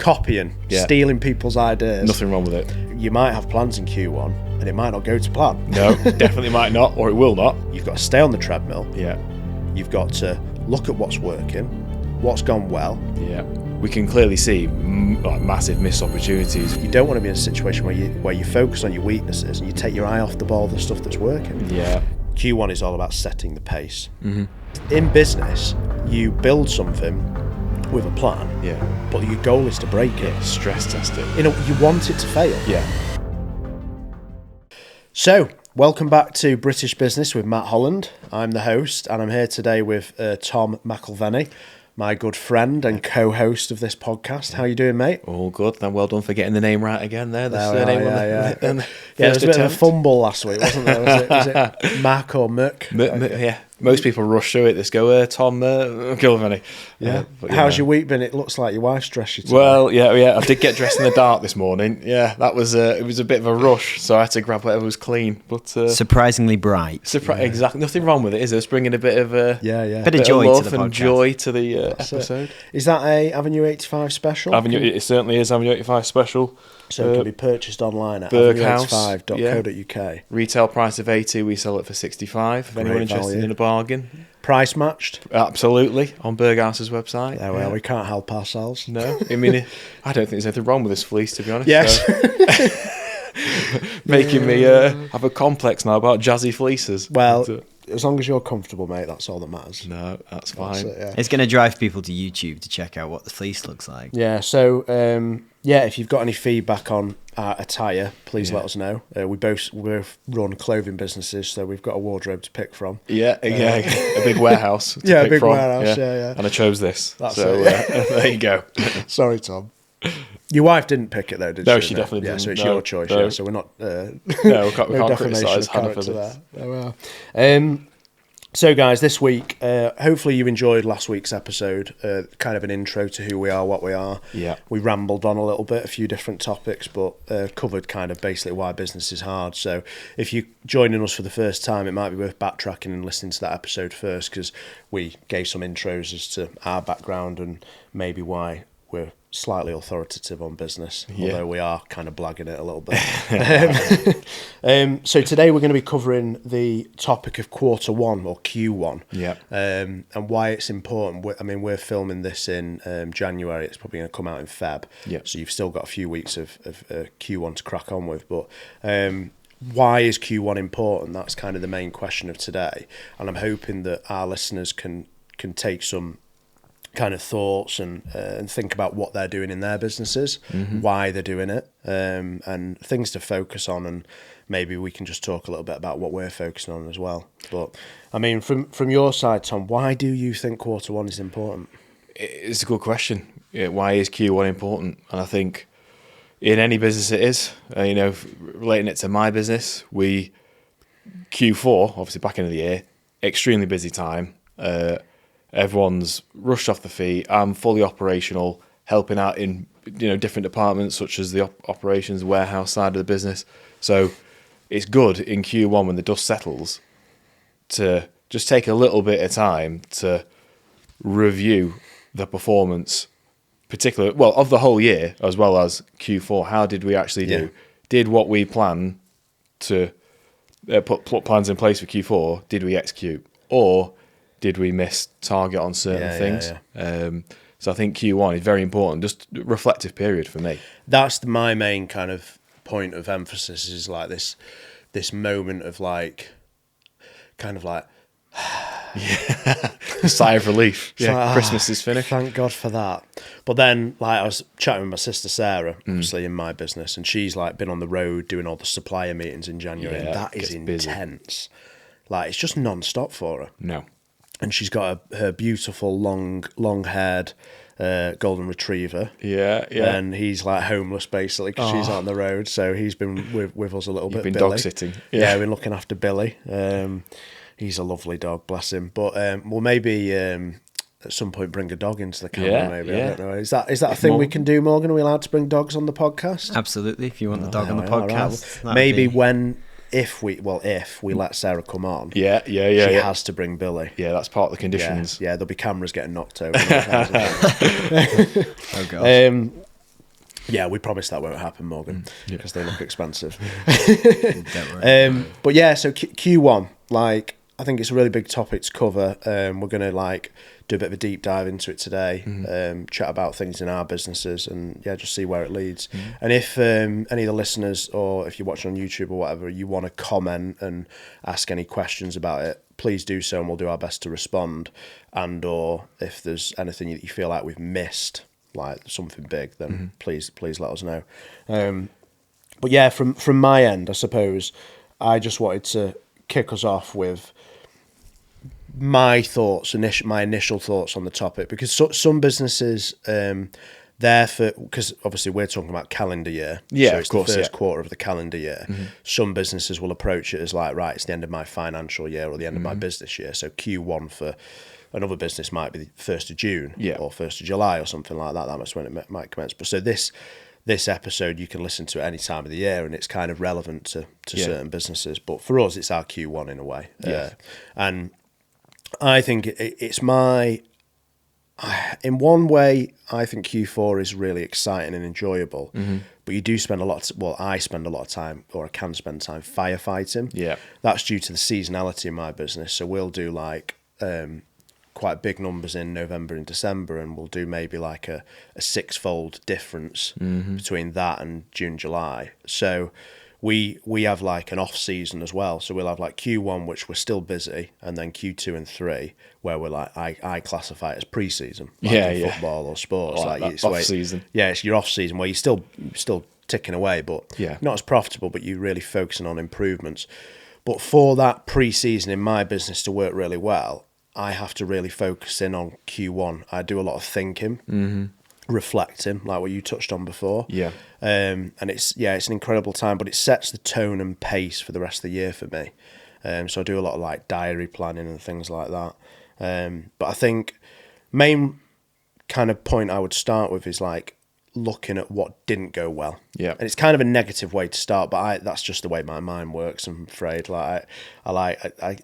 copying, stealing people's ideas. Nothing wrong with it. You might have plans in Q1 and it might not go to plan. No, definitely might not, or it will not. You've got to stay on the treadmill. Yeah. You've got to look at what's working, what's gone well. Yeah. We can clearly see massive missed opportunities. You don't want to be in a situation where you focus on your weaknesses and you take your eye off the ball of the stuff that's working. Yeah. Q1 is all about setting the pace. Mm-hmm. In business, you build something with a plan, but your goal is to break it. Stress test it. You want it to fail. Yeah. So, welcome back to British Business with Matt Holland. I'm the host, and I'm here today with Tom McIlvenny, my good friend and co-host of this podcast. How you doing, mate? All good. And well done for getting the name right again there. There was a bit of a fumble last week, wasn't there? Was it Mac or Mick? Yeah. Most people rush through it. Let's go, Tom McIlvenny. Yeah. How's your week been? It looks like your wife's dressed you today. Well, yeah. I did get dressed in the dark this morning. Yeah, that was it was a bit of a rush, so I had to grab whatever was clean. But surprisingly bright. Exactly. Nothing wrong with it, is there? It's bringing a bit of bit of joy to the podcast. And joy to the episode. Is that a Avenue 85 special? It certainly is Avenue 85 special. So it can be purchased online at avenue85.co.uk. Retail price of 80, we sell it for 65. If anyone interested in a bargain. Price matched? Absolutely, on Berghouse's website. Oh, well, we can't help ourselves. No, I mean, I don't think there's anything wrong with this fleece, to be honest. Yes. So. Making me have a complex now about jazzy fleeces. Well, as long as you're comfortable, mate, that's all that matters. No, that's fine. It's going to drive people to YouTube to check out what the fleece looks like. Yeah, so, if you've got any feedback on our attire, please let us know. We both run clothing businesses, so we've got a wardrobe to pick from. A big warehouse to pick from. Warehouse, yeah. And I chose this. That's there you go. Sorry, Tom. Your wife didn't pick it though, did she? No, she definitely didn't. So it's your choice, no. So we're not... we can't criticise Hannah for this. So guys, this week, hopefully you enjoyed last week's episode, kind of an intro to who we are, what we are. Yeah. We rambled on a little bit, a few different topics, but covered kind of basically why business is hard. So if you're joining us for the first time, it might be worth backtracking and listening to that episode first, because we gave some intros as to our background and maybe why we're slightly authoritative on business, although we are kind of blagging it a little bit. So today we're going to be covering the topic of quarter one or Q1, and why it's important. We're filming this in January. It's probably going to come out in Feb. So you've still got a few weeks of Q1 to crack on with. But why is Q1 important? That's kind of the main question of today. And I'm hoping that our listeners can take some kind of thoughts and think about what they're doing in their businesses, why they're doing it, and things to focus on, and maybe we can just talk a little bit about what we're focusing on as well. But I mean, from your side, Tom, why do you think quarter one is important? It's a good question. Why is Q1 important? And I think in any business it is. Relating it to my business, Q4, obviously back end of the year, extremely busy time. Everyone's rushed off the feet. I'm fully operational, helping out in different departments such as the operations warehouse side of the business. So it's good in Q1 when the dust settles to just take a little bit of time to review the performance, particularly of the whole year as well as Q4. How did we actually do? Did what we planned to put plans in place for Q4? Did we execute, or did we miss target on certain things? So I think Q1 is very important, just reflective period for me. That's my main kind of point of emphasis, is like this moment of sigh of relief. Christmas is finished. Thank God for that. But then I was chatting with my sister Sarah, obviously in my business, and she's been on the road doing all the supplier meetings in January, and that is intense. Busy. It's just non-stop for her. No. And she's got her beautiful long-haired golden retriever. Yeah. And he's homeless basically because she's on the road. So he's been with us a little bit. Been Billy. dog sitting. Yeah, been looking after Billy. He's a lovely dog, bless him. But we'll maybe at some point bring a dog into the camera. Maybe I don't know. Is that a thing we can do, Morgan? Are we allowed to bring dogs on the podcast? Absolutely. If you want the dog on the podcast, right. Maybe if we let Sarah come on, she has to bring Billy. Yeah, that's part of the conditions. Yeah, there'll be cameras getting knocked over. Oh god. Yeah, we promise that won't happen, Morgan, because they look expensive. Don't worry. But yeah, so Q1, like, I think it's a really big topic to cover. We're going to like do a bit of a deep dive into it today, chat about things in our businesses, and yeah, just see where it leads. And if any of the listeners, or if you're watching on YouTube or whatever, you want to comment and ask any questions about it, please do so, and we'll do our best to respond. And or if there's anything that you feel like we've missed, like something big, then please let us know. But yeah, from my end, I suppose I just wanted to kick us off with my thoughts, my initial thoughts on the topic, because some businesses, because obviously we're talking about calendar year, so it's of course, the first quarter of the calendar year. Some businesses will approach it as like, right, it's the end of my financial year or the end of my business year. So Q1 for another business might be the 1st of June or 1st of July or something like that. That's when it might commence. But so this episode you can listen to at any time of the year, and it's kind of relevant to certain businesses. But for us, it's our Q1 in a way. And I think it's in one way, I think Q4 is really exciting and enjoyable. But you do spend I spend a lot of time, or I can spend time firefighting. Yeah. That's due to the seasonality in my business. So we'll do like quite big numbers in November and December, and we'll do maybe like a six-fold difference between that and June, July. So we have like an off season as well. So we'll have like Q1, which we're still busy, and then Q2 and 3, where we're like, I classify it as pre-season, like football or sports. Like it's off season. Yeah, it's your off season where you're still ticking away, but not as profitable, but you're really focusing on improvements. But for that pre-season in my business to work really well, I have to really focus in on Q1. I do a lot of thinking, reflecting, like what you touched on before. And it's an incredible time, but it sets the tone and pace for the rest of the year for me. So I do a lot of like diary planning and things like that. But I think main kind of point I would start with is like looking at what didn't go well. And it's kind of a negative way to start, but that's just the way my mind works, I'm afraid. Like I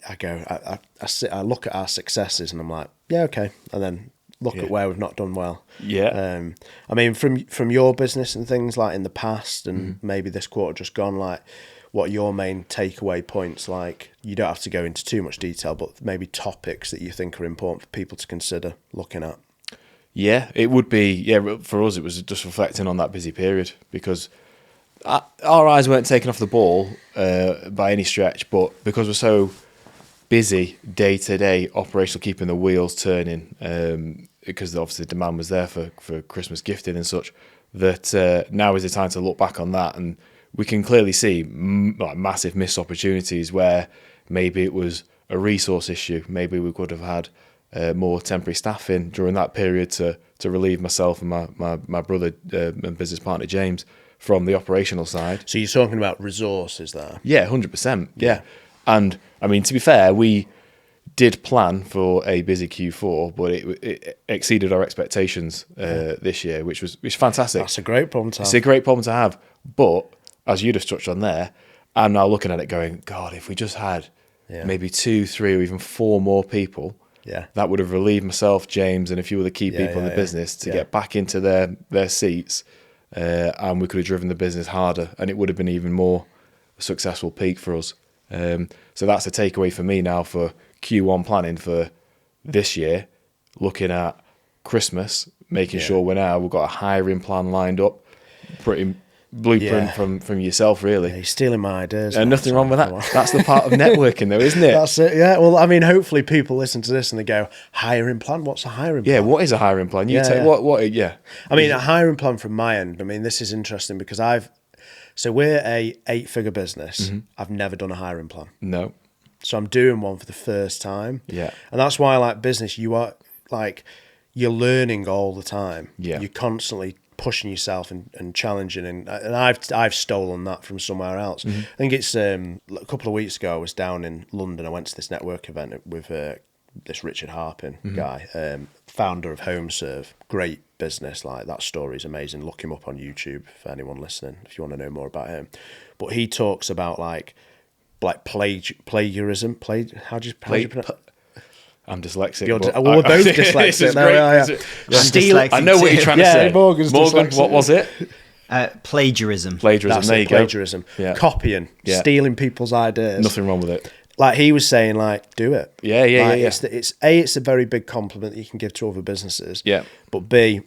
look at our successes and I'm like, yeah, okay, and then look at where we've not done well. I mean, from your business and things like in the past, and maybe this quarter just gone, like what are your main takeaway points? Like, you don't have to go into too much detail, but maybe topics that you think are important for people to consider looking at. Yeah, it would be. For us, it was just reflecting on that busy period, because our eyes weren't taken off the ball by any stretch, but because we're so busy day to day, operational, keeping the wheels turning, because obviously the demand was there for Christmas gifting and such, that now is the time to look back on that, and we can clearly see massive missed opportunities where maybe it was a resource issue. Maybe we could have had more temporary staff in during that period to relieve myself and my brother and business partner James from the operational side. So you're talking about resources there? Yeah, 100%. Yeah. And I mean, to be fair, we did plan for a busy Q4, but it exceeded our expectations this year, which was fantastic. That's a great problem to have. It's a great problem to have. But as you just touched on there, I'm now looking at it going, God, if we just had maybe 2, 3, or even 4 more people, that would have relieved myself, James, and a few of the key people in the business to get back into their seats, and we could have driven the business harder, and it would have been even more a successful peak for us. So that's a takeaway for me now for Q1 planning for this year, looking at Christmas, making sure we've got a hiring plan lined up, pretty blueprint from yourself, really. You're stealing my ideas. And nothing wrong with that. That's the part of networking, though, isn't it? That's it, yeah. Well, I mean, hopefully people listen to this and they go, hiring plan? What's a hiring plan? Yeah, what is a hiring plan? What? I mean, a hiring plan from my end, I mean, this is interesting because so we're a 8-figure business. I've never done a hiring plan. No. So I'm doing one for the first time. Yeah. And that's why I like business. You are like, you're learning all the time. Yeah. You're constantly pushing yourself and challenging, and I've stolen that from somewhere else. I think it's a couple of weeks ago I was down in London. I went to this network event with this Richard Harpin guy, founder of HomeServe. Great business, like that story is amazing. Look him up on YouTube for anyone listening if you want to know more about him. But he talks about like plagiarism. How do you pronounce? I'm dyslexic. We're both dyslexic. Steal. I know what you're trying to say. Morgan, what was it? Plagiarism. That's there it, you plagiarism. go. Yeah. Copying, stealing people's ideas. Nothing wrong with it. Like he was saying, like, do it. Yeah. It's a very big compliment that you can give to other businesses. Yeah. But B,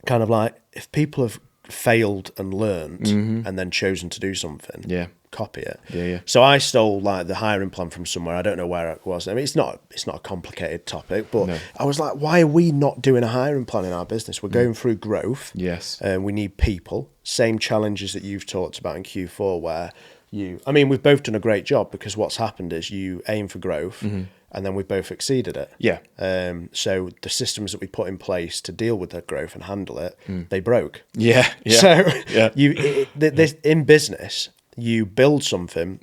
kind of like, if people have failed and learned and then chosen to do something, copy it. Yeah. So I stole like the hiring plan from somewhere. I don't know where it was. I mean, it's not a complicated topic, but I was like, why are we not doing a hiring plan in our business? We're going through growth. Yes. We need people. Same challenges that you've talked about in Q4 where we've both done a great job because what's happened is you aim for growth and then we've both exceeded it. Yeah. So the systems that we put in place to deal with that growth and handle it, they broke. Yeah. So in business, you build something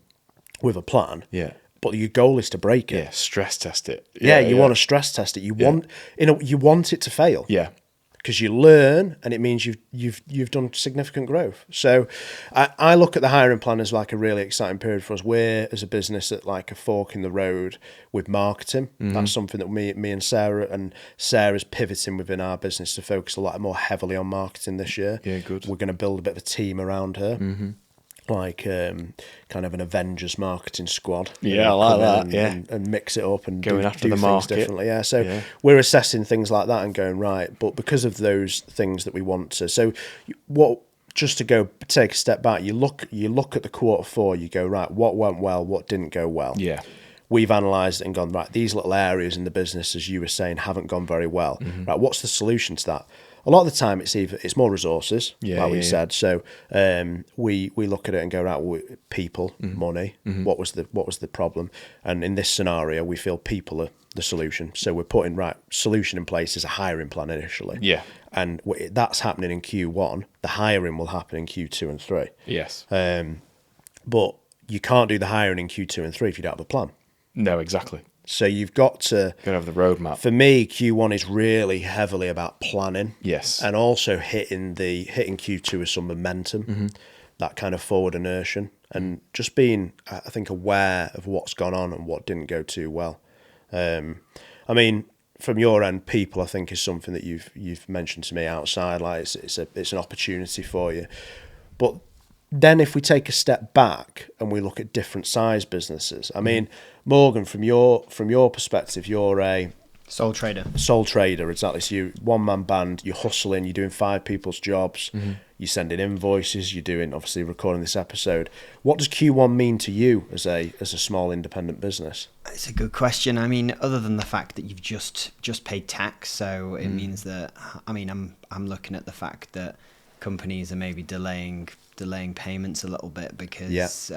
with a plan. Yeah. But your goal is to break it. Yeah. Stress test it. You want to stress test it. You want it to fail. Yeah. Because you learn, and it means you've done significant growth. So, I look at the hiring plan as like a really exciting period for us. We're as a business at like a fork in the road with marketing. That's something that me and Sarah's pivoting within our business to focus a lot more heavily on marketing this year. Yeah, good. We're going to build a bit of a team around her. Like kind of an Avengers marketing squad. Yeah, I like that. And mix it up and going after do the things market differently. Yeah, so we're assessing things like that and going right, but because of those things that we want to. So just to go take a step back, you look at the Q4. You go right. What went well? What didn't go well? Yeah. We've analysed it and gone right. These little areas in the business, as you were saying, haven't gone very well. Right. What's the solution to that? A lot of the time, it's more resources, like we said. So we look at it and go, right, people, money. What was the problem? And in this scenario, we feel people are the solution. So we're putting solution in place as a hiring plan initially. Yeah. And that's happening in Q1. The hiring will happen in Q2 and 3. Yes. But you can't do the hiring in Q2 and 3 if you don't have a plan. No, exactly. So you've got to have the roadmap. For me, Q1 is really heavily about planning. Yes. And also hitting Q2 with some momentum, that kind of forward inertia, and just being, I think, aware of what's gone on and what didn't go too well. I mean, from your end, people, I think, is something that you've mentioned to me outside. Like it's an opportunity for you, but then if we take a step back and we look at different size businesses, I mean, Morgan, from your perspective, you're a sole trader. Sole trader, exactly. So you one-man band, you're hustling, you're doing 5 people's jobs, you're sending invoices, you're doing, obviously, recording this episode. What does Q1 mean to you as a small independent business? It's a good question. I mean, other than the fact that you've just paid tax, so it means that, I mean, I'm looking at the fact that companies are maybe delaying payments a little bit because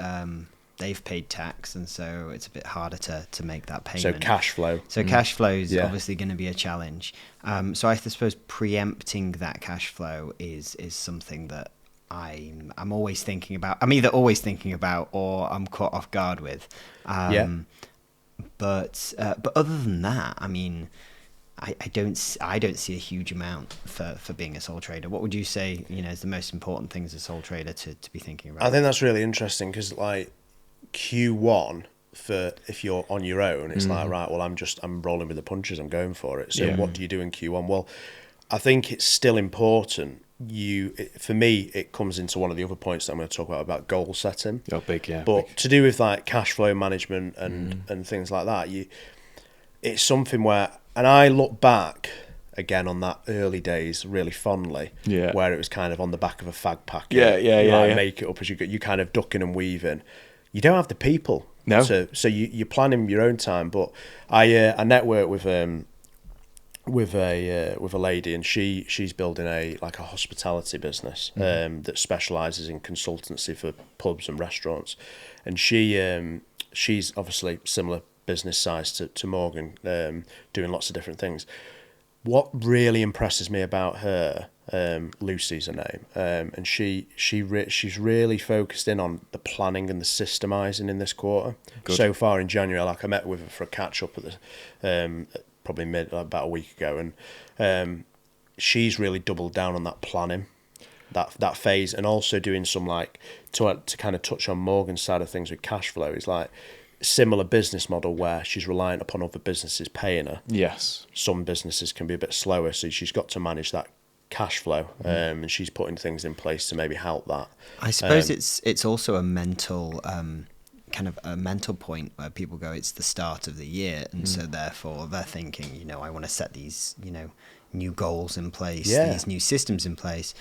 they've paid tax, and so it's a bit harder to make that payment. So cash flow. So cash flow is obviously going to be a challenge. So I suppose preempting that cash flow is something that I'm always thinking about. I'm either always thinking about or I'm caught off guard with. But other than that, I mean, I don't see a huge amount for being a sole trader. What would you say, is the most important thing as a sole trader to be thinking about? I think that's really interesting because like Q1, for if you're on your own, it's like, right, well, I'm rolling with the punches, I'm going for it. So what do you do in Q1? Well, I think it's still important. For me, it comes into one of the other points that I'm going to talk about goal setting. Oh, big, yeah. But to do with like cash flow management and things like that, it's something where, and I look back again on that early days really fondly, where it was kind of on the back of a fag pack. Make it up as you go. You kind of ducking and weaving. You don't have the people. No. So you're planning your own time. But I network with a lady, and she's building a hospitality business that specialises in consultancy for pubs and restaurants, and she's obviously similar business size to Morgan, doing lots of different things. What really impresses me about her, Lucy's her name, and she's really focused in on the planning and the systemizing in this quarter. Good. So far in January, I met with her for a catch up at the probably about a week ago, and she's really doubled down on that planning, that phase, and also doing some to kind of touch on Morgan's side of things with cash flow is like similar business model where she's reliant upon other businesses paying her. Yes. Some businesses can be a bit slower, so she's got to manage that cash flow, and she's putting things in place to maybe help that. I suppose it's also a mental kind of a mental point where people go, it's the start of the year, and so therefore they're thinking, you know, I want to set these, you know, new goals in place, these new systems in place.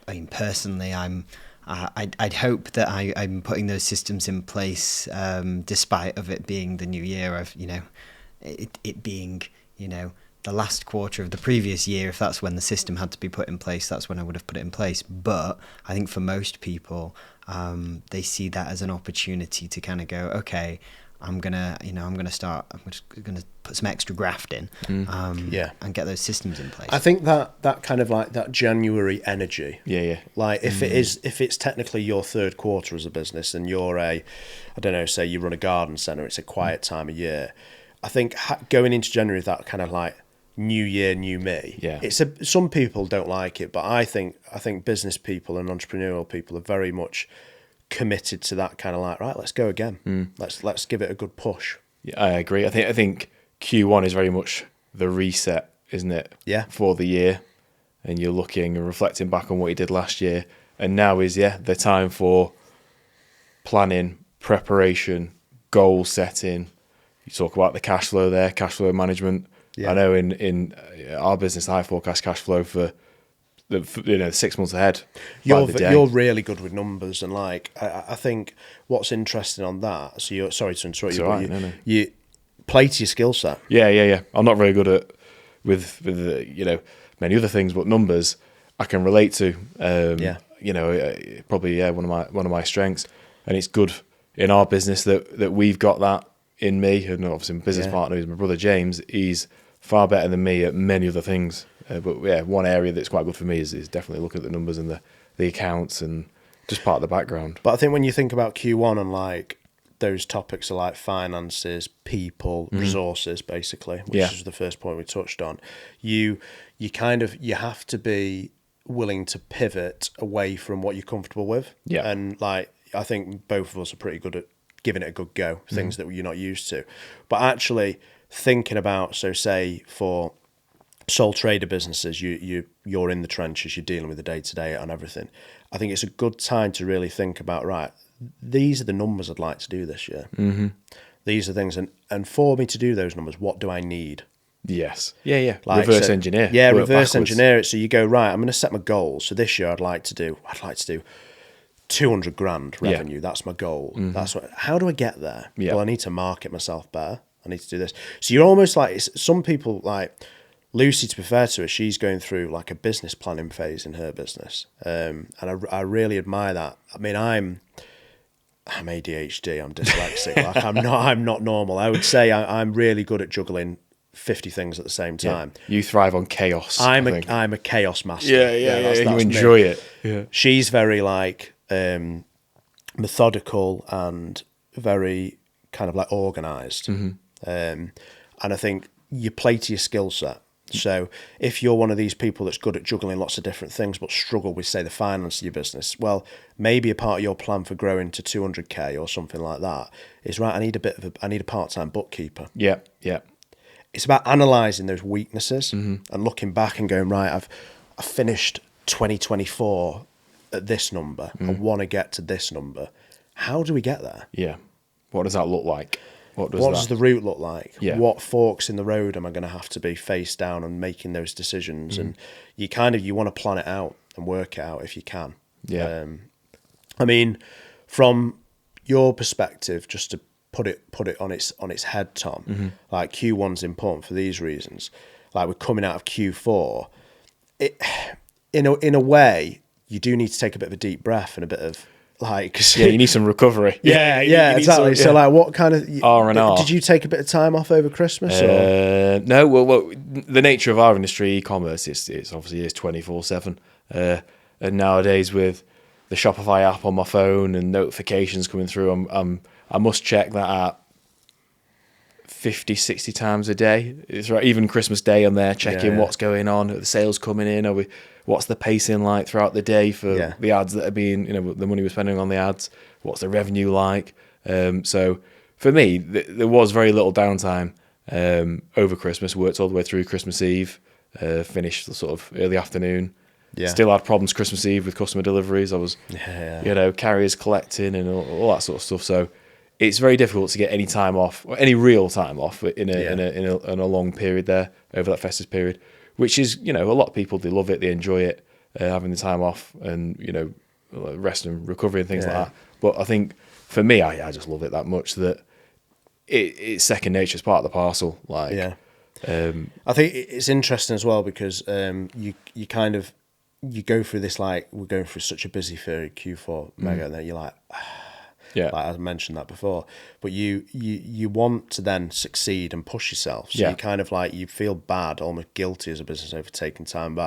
I mean, personally, I'd hope that I'm putting those systems in place, despite of it being the new year, of, you know, it being, you know, the last quarter of the previous year. If that's when the system had to be put in place, that's when I would have put it in place. But I think for most people, they see that as an opportunity to kind of go, okay, I'm just gonna put some extra graft in, and get those systems in place. I think that kind of like that January energy. Yeah. Like if it's technically your third quarter as a business, and you're say you run a garden centre, it's a quiet time of year. I think going into January, that kind of like new year, new me. Yeah. Some people don't like it, but I think business people and entrepreneurial people are very much committed to that kind of like, right, let's go again. Let's give it a good push. Yeah, I agree. I think Q1 is very much the reset, isn't it? Yeah. For the year, and you're looking and reflecting back on what you did last year, and now is the time for planning, preparation, goal setting. You talk about the cash flow there, cash flow management. Yeah. I know in our business, I forecast cash flow for the 6 months ahead. You're really good with numbers, and like I think what's interesting on that. So you're sorry to interrupt you, but right. You play to your skill set. Yeah. I'm not very good at with many other things, but numbers I can relate to. Probably one of my strengths, and it's good in our business that we've got that in me, and obviously my business partner is my brother James. He's far better than me at many other things. One area that's quite good for me is definitely looking at the numbers and the accounts and just part of the background. But I think when you think about Q1 and like those topics are like finances, people, resources, basically, which is the first point we touched on, you have to be willing to pivot away from what you're comfortable with. Yeah. And like I think both of us are pretty good at giving it a good go, things that you're not used to. But actually thinking about, so say for sole trader businesses, you're in the trenches, you're dealing with the day-to-day and everything. I think it's a good time to really think about, right, these are the numbers I'd like to do this year. These are things, and for me to do those numbers, what do I need? Yes. Yeah. Like, reverse engineer. Yeah, reverse engineer it. So you go, right, I'm going to set my goals. So this year I'd like to do 200 grand revenue. Yeah. That's my goal. How do I get there? Yeah. Well, I need to market myself better. I need to do this. So you're almost like, some people like Lucy, to be fair to her, she's going through like a business planning phase in her business. And I really admire that. I mean, I'm ADHD, I'm dyslexic. Like I'm not normal. I would say I'm really good at juggling 50 things at the same time. Yeah. You thrive on chaos. I'm a chaos master. Yeah. That's you enjoy it. Yeah. She's very like methodical and very kind of like organized. And I think you play to your skill set. So if you're one of these people that's good at juggling lots of different things but struggle with, say, the finance of your business, well, maybe a part of your plan for growing to 200k or something like that is, right, I need a part-time bookkeeper. Yeah. It's about analysing those weaknesses and looking back and going, right, I've finished 2024 at this number. I want to get to this number. How do we get there? Yeah. What does that look like? What does the route look like? Yeah. What forks in the road am I going to have to be face down and making those decisions? And you want to plan it out and work it out if you can. Yeah. I mean, from your perspective, just to put it on its head, Tom, like Q1's important for these reasons. Like we're coming out of Q4, in a way, you do need to take a bit of a deep breath and a bit of you need some recovery. Yeah, exactly. So like, what kind of R&R? Did you take a bit of time off over Christmas? Or? No. Well, the nature of our industry, e-commerce, it's obviously is 24/7. And nowadays with the Shopify app on my phone and notifications coming through, I must check that at 50, 60 times a day. It's right. Even Christmas Day, I'm there checking what's going on. Are the sales coming in? What's the pacing like throughout the day for the ads that are being, the money we're spending on the ads? What's the revenue like? So for me, there was very little downtime over Christmas. Worked all the way through Christmas Eve, finished sort of early afternoon, Still had problems Christmas Eve with customer deliveries. I was, carriers collecting and all that sort of stuff. So it's very difficult to get any time off, or any real time off in a long period there over that festive period, which is, a lot of people, they love it, they enjoy it, having the time off and, rest and recovery and things like that. But I think for me, I just love it that much that it's second nature. It's part of the parcel. I think it's interesting as well because you go through this, like, we're going through such a busy period, Q4 mega, and then you're like, like I mentioned that before, but you want to then succeed and push yourself. So you kind of like, you feel bad, almost guilty as a business over taking time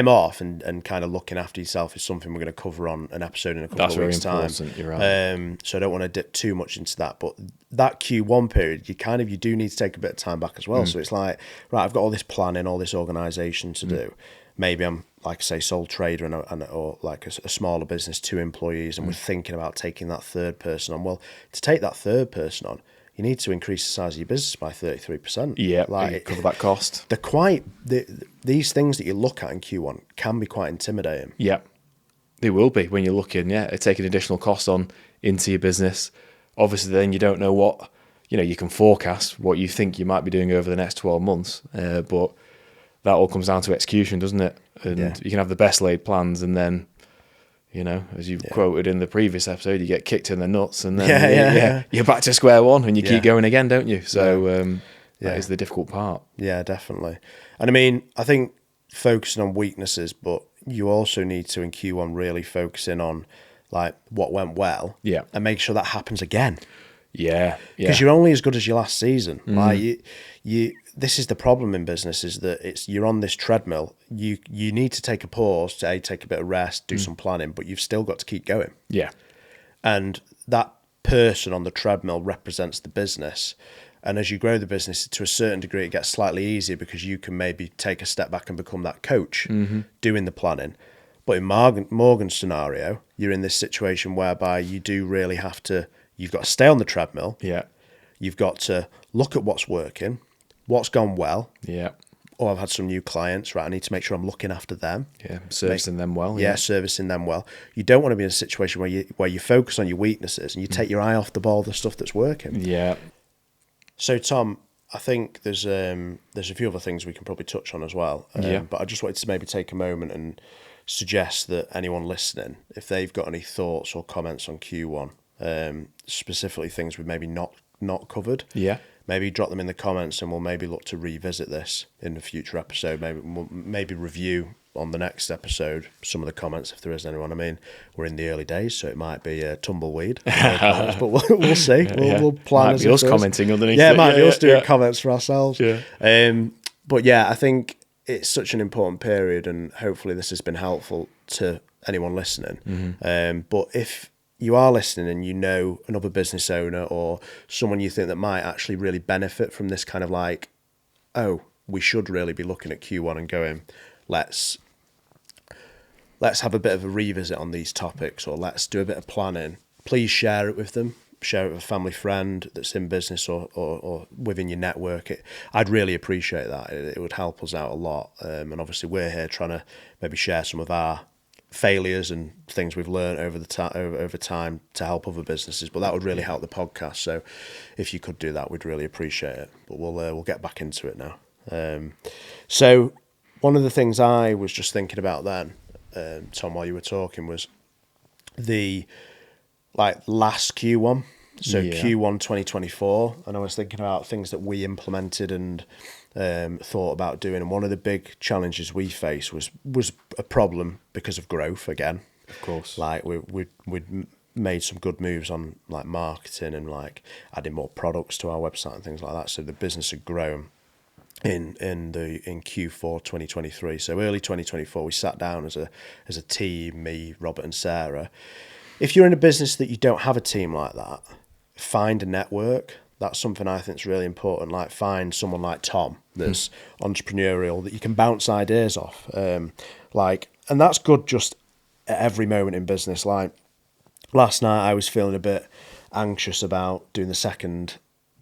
off and kind of looking after yourself is something we're going to cover on an episode in a couple of weeks' time. You're right. So I don't want to dip too much into that, but that Q1 period, you do need to take a bit of time back as well. So it's like, right, I've got all this planning, all this organisation to do. Maybe I'm, like I say, sole trader or like a smaller business, 2 employees, and we're thinking about taking that third person on. Well, to take that third person on, you need to increase the size of your business by 33%. Yeah, like cover that cost. These things that you look at in Q1 can be quite intimidating. Yeah, they will be when you're looking at taking additional costs on into your business. Obviously, then you don't know what, you can forecast what you think you might be doing over the next 12 months, but that all comes down to execution, doesn't it? And you can have the best laid plans, and then, as you quoted in the previous episode, you get kicked in the nuts, and then you're back to square one, and you keep going again, don't you? So that is the difficult part. Yeah, definitely. And I mean, I think focusing on weaknesses, but you also need to in Q1 really focus in on like what went well, and make sure that happens again. Yeah, because you're only as good as your last season. Like you. This is the problem in business, is that you're on this treadmill. You need to take a pause to take a bit of rest, do some planning, but you've still got to keep going. Yeah. And that person on the treadmill represents the business. And as you grow the business to a certain degree, it gets slightly easier because you can maybe take a step back and become that coach doing the planning. But in Morgan's scenario, you're in this situation whereby you do really have to, you've got to stay on the treadmill. Yeah. You've got to look at what's working, what's gone well. Yeah. Or I've had some new clients, right? I need to make sure I'm looking after them. Yeah, servicing them well. Yeah, servicing them well. You don't want to be in a situation where you focus on your weaknesses and you take your eye off the ball, the stuff that's working. Yeah. So, Tom, I think there's a few other things we can probably touch on as well. But I just wanted to maybe take a moment and suggest that anyone listening, if they've got any thoughts or comments on Q1, specifically things we've maybe not covered, maybe drop them in the comments, and we'll maybe look to revisit this in a future episode. Maybe review on the next episode some of the comments if there is anyone. I mean, we're in the early days, so it might be a tumbleweed, but we'll see. We'll plan. Might be us commenting underneath. Yeah, it might be us doing comments for ourselves. Yeah. But yeah, I think it's such an important period, and hopefully this has been helpful to anyone listening. But if you are listening and you know another business owner or someone you think that might actually really benefit from this kind of like, oh, we should really be looking at Q1 and going, let's have a bit of a revisit on these topics, or let's do a bit of planning, please share it with them. Share it with a family friend that's in business or within your network. I'd really appreciate that. It would help us out a lot. And obviously we're here trying to maybe share some of our failures and things we've learned over time to help other businesses, but that would really help the podcast. So if you could do that, we'd really appreciate it. But we'll get back into it now. So one of the things I was just thinking about then, Tom, while you were talking, was the last Q1. So Q1 2024, and I was thinking about things that we implemented and thought about doing. And one of the big challenges we faced was a problem because of growth again. Of course. Like we'd made some good moves on like marketing and like adding more products to our website and things like that. So the business had grown in Q4 2023. So early 2024, we sat down as a team, me, Robert and Sarah. If you're in a business that you don't have a team like that, find a network. That's something I think is really important. Like find someone like Tom that's entrepreneurial, that you can bounce ideas off. And that's good just at every moment in business. Like last night I was feeling a bit anxious about doing the second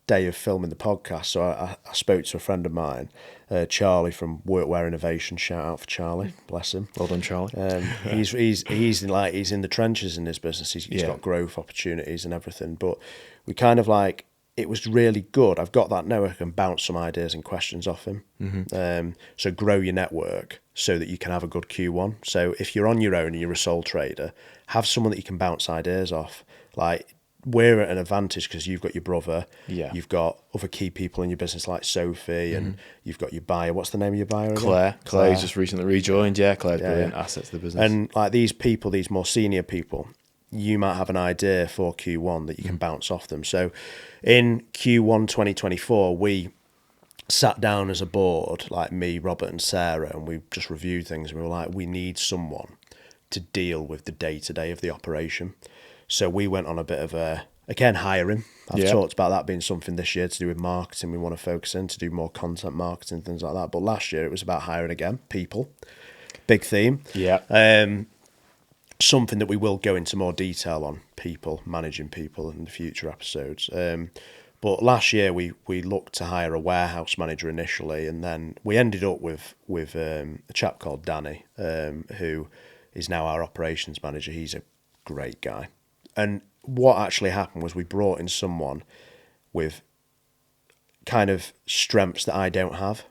day of filming the podcast, so I spoke to a friend of mine, Charlie from Workwear Innovation. Shout out for Charlie, bless him. Well done, Charlie. He's in the trenches in his business. He's got growth opportunities and everything. But we kind of like, it was really good. I've got that network and bounce some ideas and questions off him. So grow your network so that you can have a good Q1. So if you're on your own and you're a sole trader, have someone that you can bounce ideas off. Like, we're at an advantage because you've got your brother, you've got other key people in your business like Sophie, and you've got your buyer. What's the name of your buyer again? Claire's just recently rejoined. Claire's brilliant asset to the business. And like these people, these more senior people, you might have an idea for Q1 that you can bounce off them. So in Q1 2024, we sat down as a board, like me, Robert and Sarah, and we just reviewed things, and we were like, we need someone to deal with the day-to-day of the operation. So we went on a bit of hiring. I've talked about that being something this year to do with marketing. We want to focus in to do more content marketing, things like that. But last year it was about hiring again, people. Big theme. Something that we will go into more detail on, people, managing people in the future episodes. But last year we looked to hire a warehouse manager initially, and then we ended up with a chap called Danny, who is now our operations manager. He's a great guy. And what actually happened was we brought in someone with kind of strengths that I don't have.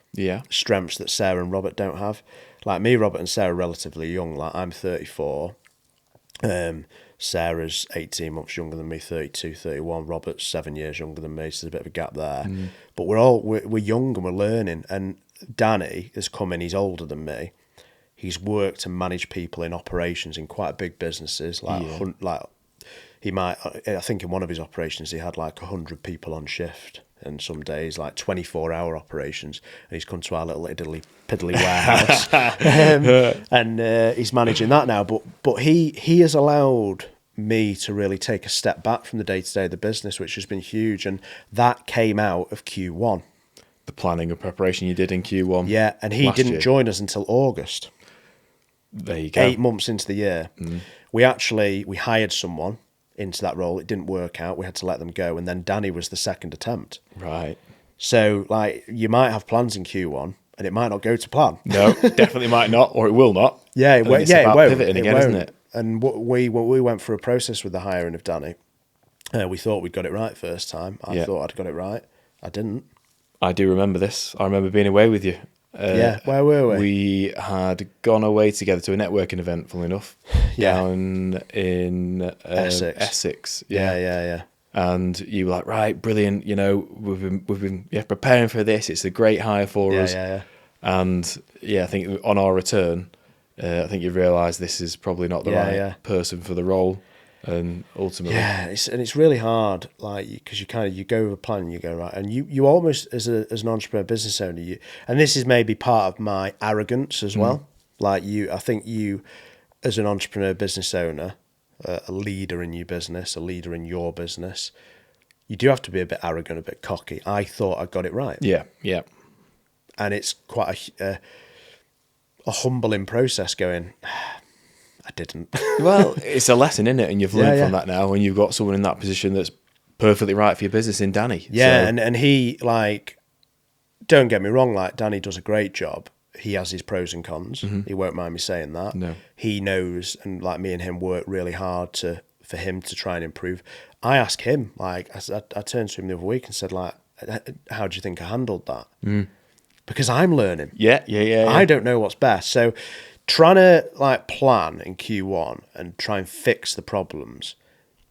Strengths that Sarah and Robert don't have. Like me, Robert and Sarah are relatively young. Like I'm 34. Sarah's 18 months younger than me, 32, 31. Robert's 7 years younger than me, so there's a bit of a gap there. But we're young and we're learning. And Danny has come in, he's older than me. He's worked and managed people in operations in quite big businesses, I think in one of his operations he had like 100 people on shift, and some days like 24-hour operations, and he's come to our little piddly warehouse, and he's managing that now. But he has allowed me to really take a step back from the day-to-day of the business, which has been huge, and that came out of Q1. The planning and preparation you did in Q1. Yeah, and he didn't join us until August. There you go. 8 months into the year. We hired someone into that role. It didn't work out. We had to let them go. And then Danny was the second attempt. Right. So, like, you might have plans in Q1 and it might not go to plan. No, definitely might not, or it will not. It won't. Pivoting again, isn't it? And we went through a process with the hiring of Danny. We thought we'd got it right first time. I thought I'd got it right. I didn't. I do remember this. I remember being away with you. Where were we? We had gone away together to a networking event, funnily enough, down in Essex. Yeah. And you were like, right, brilliant. You know, we've been preparing for this. It's a great hire for us. And I think on our return, I think you realised this is probably not the right person for the role. And ultimately, it's really hard, like, because you go with a plan and you go right, and you almost as an entrepreneur business owner, and this is maybe part of my arrogance as well. Like I think you as an entrepreneur business owner, a leader in your business, a leader in your business, you do have to be a bit arrogant, a bit cocky. I thought I got it right. Yeah. And it's quite a humbling process going, I didn't. Well, it's a lesson, isn't it? And you've learned from that now, and you've got someone in that position that's perfectly right for your business in Danny. Yeah, so. and he, like, don't get me wrong, like, Danny does a great job. He has his pros and cons. He won't mind me saying that. No. He knows, and like me and him work really hard for him to try and improve. I asked him, like, I turned to him the other week and said, like, how do you think I handled that? Because I'm learning. Yeah. I don't know what's best. So trying to like plan in Q1 and try and fix the problems,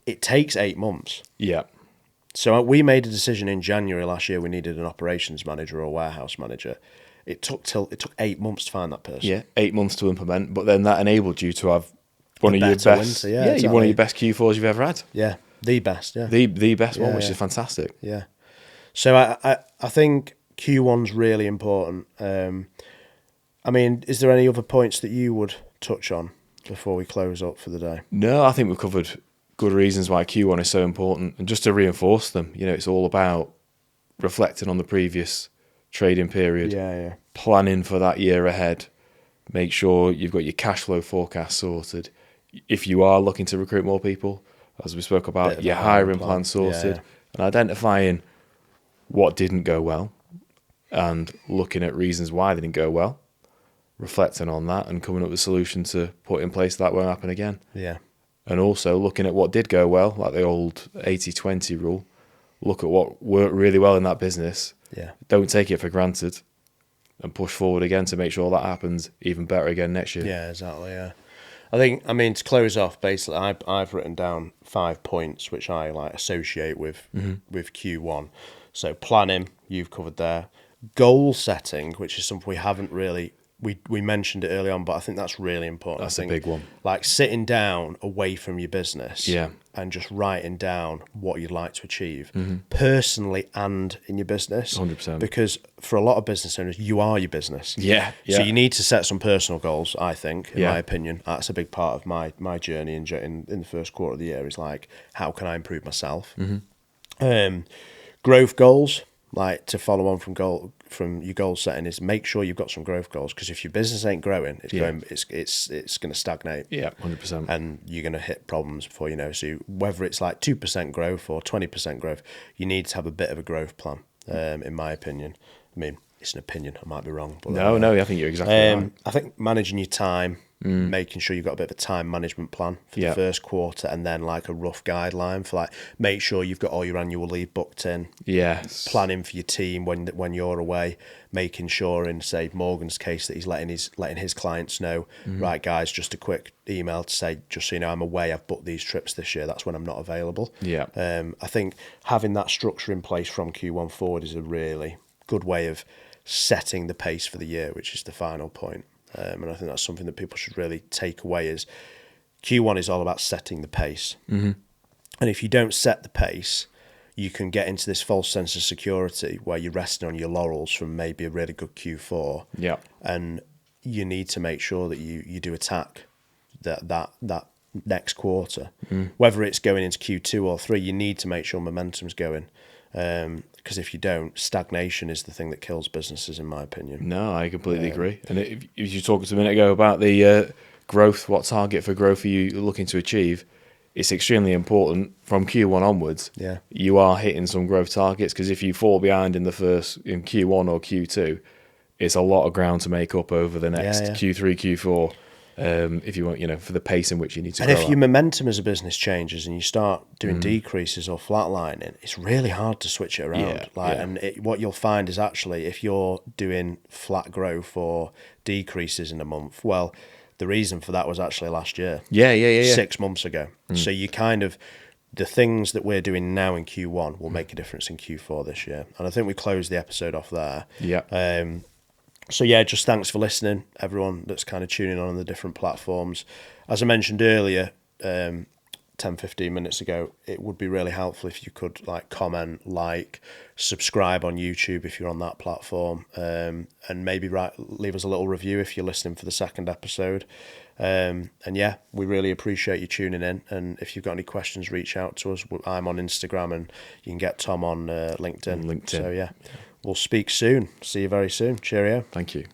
it takes 8 months. Yeah. So we made a decision in January last year. We needed an operations manager or a warehouse manager. It took 8 months to find that person. Yeah, 8 months to implement, but then that enabled you to have one of your best. Winter, exactly. One of your best Q4s you've ever had. Yeah, the best. Yeah, the best one, which is fantastic. Yeah. So I think Q1's really important. I mean, is there any other points that you would touch on before we close up for the day? No, I think we've covered good reasons why Q1 is so important. And just to reinforce them, it's all about reflecting on the previous trading period, planning for that year ahead, make sure you've got your cash flow forecast sorted. If you are looking to recruit more people, as we spoke about, your hiring plan sorted, and identifying what didn't go well and looking at reasons why they didn't go well, reflecting on that and coming up with a solution to put in place that won't happen again. Yeah. And also looking at what did go well, like the old 80-20 rule. Look at what worked really well in that business. Yeah. Don't take it for granted and push forward again to make sure that happens even better again next year. Yeah, exactly, yeah. I mean, to close off, basically, I've written down 5 points which I like associate with Q1. So planning, you've covered there. Goal setting, which is something we haven't really... We mentioned it early on, but I think that's really important. That's a big one. Like sitting down away from your business and just writing down what you'd like to achieve personally and in your business. 100%. Because for a lot of business owners, you are your business. Yeah. So you need to set some personal goals, I think, in my opinion. That's a big part of my journey in the first quarter of the year is like, how can I improve myself? Growth goals. Like to follow on from your goal setting is make sure you've got some growth goals, because if your business ain't growing, it's going to stagnate. Yeah, 100%. And you're going to hit problems before you know. So whether it's like 2% growth or 20% growth, you need to have a bit of a growth plan. In my opinion, I mean it's an opinion. I might be wrong, but no, I think you're exactly right. I think managing your time. Making sure you've got a bit of a time management plan for the first quarter, and then like a rough guideline for like make sure you've got all your annual leave booked in. Yes. Planning for your team when you're away, making sure in say Morgan's case that he's letting his clients know, right guys, just a quick email to say, just so you know, I'm away, I've booked these trips this year, that's when I'm not available. Yeah. I think having that structure in place from Q1 forward is a really good way of setting the pace for the year, which is the final point. And I think that's something that people should really take away is Q1 is all about setting the pace. And if you don't set the pace, you can get into this false sense of security where you're resting on your laurels from maybe a really good Q4. Yeah. And you need to make sure that you do attack that next quarter. Whether it's going into Q2 or 3, you need to make sure momentum's going. Because if you don't, stagnation is the thing that kills businesses, in my opinion. No, I completely agree. And if you talked a minute ago about the growth, what target for growth are you looking to achieve? It's extremely important from Q1 onwards. Yeah, you are hitting some growth targets, because if you fall behind in Q1 or Q2, it's a lot of ground to make up over the next Q3, Q4. If you want, for the pace in which you need to grow. And if your momentum as a business changes and you start doing decreases or flatlining, it's really hard to switch it around. And what you'll find is actually if you're doing flat growth or decreases in a month, well, the reason for that was actually last year. Yeah. 6 months ago. So you kind of, the things that we're doing now in Q1 will make a difference in Q4 this year. And I think we closed the episode off there. Yeah. So yeah, just thanks for listening, everyone that's kind of tuning on the different platforms. As I mentioned earlier, 10-15 minutes ago, it would be really helpful if you could comment, subscribe on YouTube if you're on that platform, and maybe leave us a little review if you're listening for the second episode. And yeah, we really appreciate you tuning in. And if you've got any questions, reach out to us. I'm on Instagram, and you can get Tom on LinkedIn. LinkedIn. So yeah. We'll speak soon. See you very soon. Cheerio. Thank you.